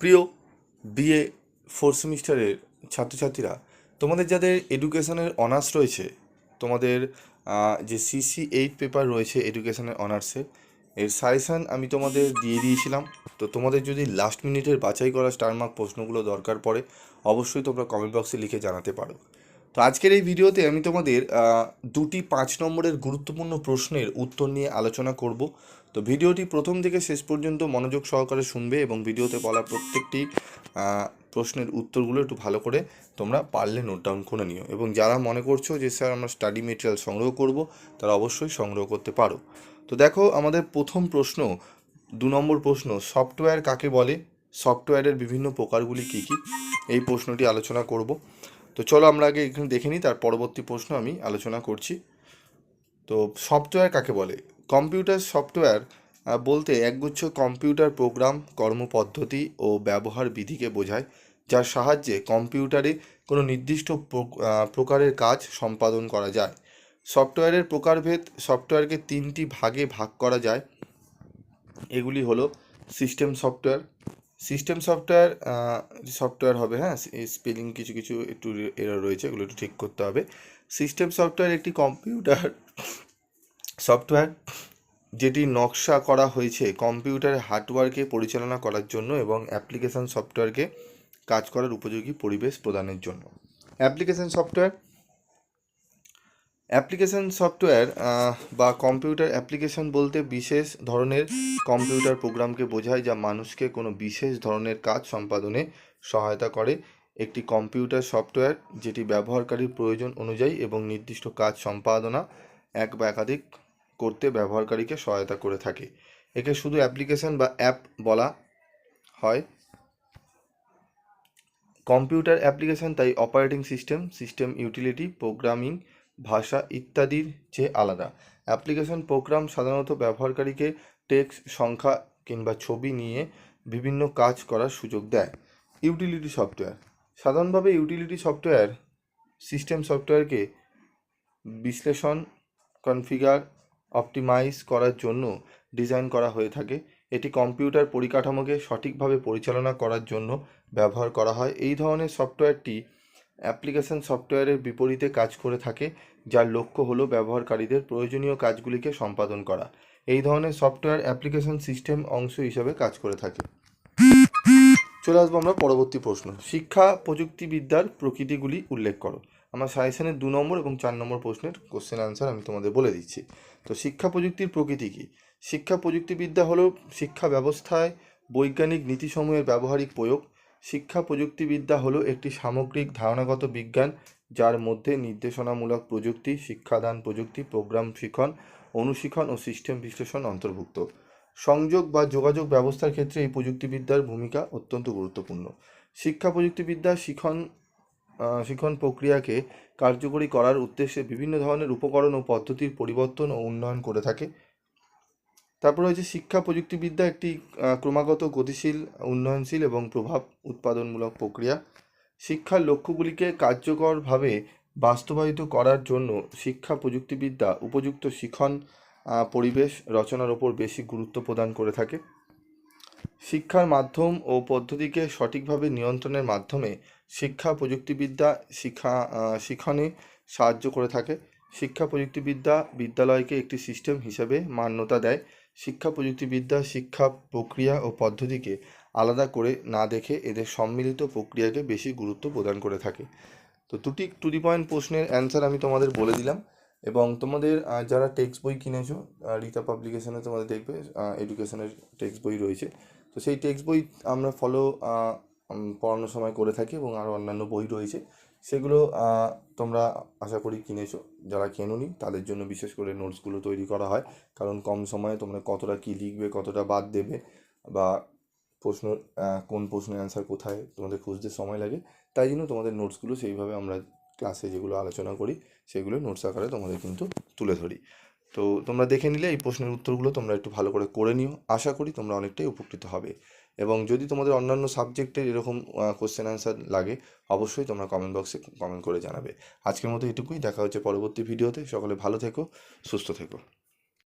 প্রিয় BA fourth সেমিস্টারের ছাত্রছাত্রীরা, তোমাদের যাদের এডুকেশনের অনার্স রয়েছে, তোমাদের যে CC8 পেপার রয়েছে এডুকেশনের অনার্সে, এর সাজেশান আমি তোমাদের দিয়ে দিয়েছিলাম। তো তোমাদের যদি লাস্ট মিনিটের বাছাই করা স্টার মার্ক প্রশ্নগুলো দরকার পড়ে, অবশ্যই তোমরা কমেন্ট বক্সে লিখে জানাতে পারো। তো আজকের এই ভিডিওতে আমি তোমাদের দুটি 5 নম্বরের গুরুত্বপূর্ণ প্রশ্নের উত্তর নিয়ে আলোচনা করব। তো ভিডিওটি প্রথম থেকে শেষ পর্যন্ত মনোযোগ সহকারে শুনবে এবং ভিডিওতে বলা প্রত্যেকটি প্রশ্নের উত্তরগুলো একটু ভালো করে তোমরা পারলে নোট ডাউন করে নিও। এবং যারা মনে করছো যে স্যার আমরা স্টাডি মেটেরিয়াল সংগ্রহ করব, তারা অবশ্যই সংগ্রহ করতে পারো। তো দেখো, আমাদের প্রথম প্রশ্ন, 2 নম্বর প্রশ্ন, সফটওয়্যার কাকে বলে, সফটওয়্যারের বিভিন্ন প্রকারগুলি কী কী, এই প্রশ্নটি আলোচনা করব। তো চলো আমরা আগে এখানে দেখে নিই, তার পরবর্তী প্রশ্ন আমি আলোচনা করছি। তো সফটওয়্যার কাকে বলে? কম্পিউটার সফটওয়্যার বলতে একগুচ্ছ কম্পিউটার প্রোগ্রাম, কর্মপদ্ধতি ও ব্যবহার বিধিকে বোঝায়, যার সাহায্যে কম্পিউটারে কোনো নির্দিষ্ট প্রকারের কাজ সম্পাদন করা যায়। সফটওয়্যারের প্রকারভেদ, সফটওয়্যারকে 3টি ভাগে ভাগ করা যায়। এগুলি হলো system software. System software software হবে, হ্যাঁ, স্পেলিং কিছু কিছু একটু এরর রয়েছে, এগুলো একটু ঠিক করতে হবে। সিস্টেম সফটওয়্যার একটি কম্পিউটার সফটওয়্যার যেটি নকশা করা হয়েছে কম্পিউটারের হার্ডওয়্যারকে পরিচালনা করার জন্য এবং অ্যাপ্লিকেশন সফটওয়্যারকে কাজ করার উপযোগী পরিবেশ প্রদানের জন্য। অ্যাপ্লিকেশন সফটওয়্যার বা কম্পিউটার অ্যাপ্লিকেশন বলতে বিশেষ ধরনের কম্পিউটার প্রোগ্রামকে বোঝায়, যা মানুষকে কোনো বিশেষ ধরনের কাজ সম্পাদনে সহায়তা করে। একটি কম্পিউটার সফটওয়্যার যেটি ব্যবহারকারীর প্রয়োজন অনুযায়ী এবং নির্দিষ্ট কাজ সম্পাদনা এক বা একাধিক করতে ব্যবহারকারীকে সহায়তা করে থাকে। একে শুধু অ্যাপ্লিকেশন বা অ্যাপ বলা হয়। কম্পিউটার অ্যাপ্লিকেশন তাই operating system, system utility, programming ভাষা ইত্যাদির চেয়ে আলাদা। অ্যাপ্লিকেশন প্রোগ্রাম সাধারণত ব্যবহারকারীকে টেক্সট, সংখ্যা কিংবা ছবি নিয়ে বিভিন্ন কাজ করার সুযোগ দেয়। ইউটিলিটি সফটওয়্যার, সাধারণভাবে ইউটিলিটি সফটওয়্যার সিস্টেম সফটওয়্যারকে বিশ্লেষণ, কনফিগার, অপটিমাইজ করার জন্য ডিজাইন করা হয়ে থাকে। এটি কম্পিউটার পরিকাঠামোকে সঠিকভাবে পরিচালনা করার জন্য ব্যবহার করা হয়। এই ধরনের সফটওয়্যারটি অ্যাপ্লিকেশন সফটওয়্যারের বিপরীতে কাজ করে থাকে, যার লক্ষ্য হলো ব্যবহারকারীদের প্রয়োজনীয় কাজগুলিকে সম্পাদন করা। এই ধরনের সফটওয়্যার অ্যাপ্লিকেশন সিস্টেম অংশ হিসাবে কাজ করে থাকে। চলে আসবো আমরা পরবর্তী প্রশ্ন, শিক্ষা প্রযুক্তিবিদ্যার প্রকৃতিগুলি উল্লেখ করো। আমার সাজেশনের 2 নম্বর এবং 4 নম্বর প্রশ্নের কোশ্চেন আনসার আমি তোমাদের বলে দিচ্ছি। তো শিক্ষা প্রযুক্তির প্রকৃতি কী? শিক্ষা প্রযুক্তিবিদ্যা হলো শিক্ষা ব্যবস্থায় বৈজ্ঞানিক নীতিসমূহের ব্যবহারিক প্রয়োগ। শিক্ষা প্রযুক্তিবিদ্যা হলো একটি সামগ্রিক ধারণাগত বিজ্ঞান, যার মধ্যে নির্দেশনামূলক প্রযুক্তি, শিক্ষাদান প্রযুক্তি, প্রোগ্রাম শিখন, অনুশিক্ষণ ও সিস্টেম বিশ্লেষণ অন্তর্ভুক্ত। সংযোগ বা যোগাযোগ ব্যবস্থার ক্ষেত্রে এই প্রযুক্তিবিদ্যার ভূমিকা অত্যন্ত গুরুত্বপূর্ণ। শিক্ষা প্রযুক্তিবিদ্যা শিখন প্রক্রিয়াকে কার্যকরী করার উদ্দেশ্যে বিভিন্ন ধরনের উপকরণ ও পদ্ধতির পরিবর্তন ও উন্নয়ন করে থাকে। তারপর হচ্ছে শিক্ষা প্রযুক্তিবিদ্যা একটি ক্রমাগত গতিশীল, উন্নয়নশীল এবং প্রভাব উৎপাদনমূলক প্রক্রিয়া। শিক্ষার লক্ষ্যগুলিকে কার্যকরভাবে বাস্তবায়িত করার জন্য শিক্ষা প্রযুক্তিবিদ্যা উপযুক্ত শিখন পরিবেশ রচনার ওপর বেশি গুরুত্ব প্রদান করে থাকে। শিক্ষার মাধ্যম ও পদ্ধতিকে সঠিকভাবে নিয়ন্ত্রণের মাধ্যমে শিক্ষা প্রযুক্তিবিদ্যা শিখনে সাহায্য করে থাকে। শিক্ষা প্রযুক্তিবিদ্যা বিদ্যালয়কে একটি সিস্টেম হিসেবে মান্যতা দেয়। শিক্ষা প্রযুক্তিবিদ্যা শিক্ষা প্রক্রিয়া ও পদ্ধতিকে আলাদা করে না দেখে এদের সম্মিলিত প্রক্রিয়াকে বেশি গুরুত্ব প্রদান করে থাকে। তো দুটি টু দি পয়েন্ট প্রশ্নের অ্যান্সার আমি তোমাদের বলে দিলাম। এবং তোমাদের যারা টেক্সট বই কিনেছো, রীতা পাবলিকেশনে তোমাদের দেখবে এডুকেশনের টেক্সট বই রয়েছে। তো সেই টেক্সট বই আমরা পড়ানোর সময় করে থাকি এবং আরও অন্যান্য বই রয়েছে, সেগুলো তোমরা আশা করি কিনেছো। যারা কেনোনি তাদের জন্য বিশেষ করে নোটসগুলো তৈরি করা হয়, কারণ কম সময়ে তোমরা কতটা কী লিখবে, কতটা বাদ দেবে, বা প্রশ্ন কোন প্রশ্নের অ্যান্সার কোথায় তোমাদের খুঁজতে সময় লাগে, তাই জন্য তোমাদের নোটসগুলো সেইভাবে আমরা ক্লাসে যেগুলো আলোচনা করি সেগুলো নোটস আকারে তোমাদের কিন্তু তুলে ধরি। তো তোমরা দেখে নিলে এই প্রশ্নের উত্তরগুলো তোমরা একটু ভালো করে নিও। আশা করি তোমরা অনেকটাই উপকৃত হবে। এবং যদি তোমাদের অন্যান্য সাবজেক্টের এরকম কোশ্চেন অ্যান্সার লাগে, অবশ্যই তোমরা কমেন্ট বক্সে কমেন্ট করে জানাবে। আজকের মতো এটুকুই, দেখা হচ্ছে পরবর্তী ভিডিওতে। সকলে ভালো থেকো, সুস্থ থেকো।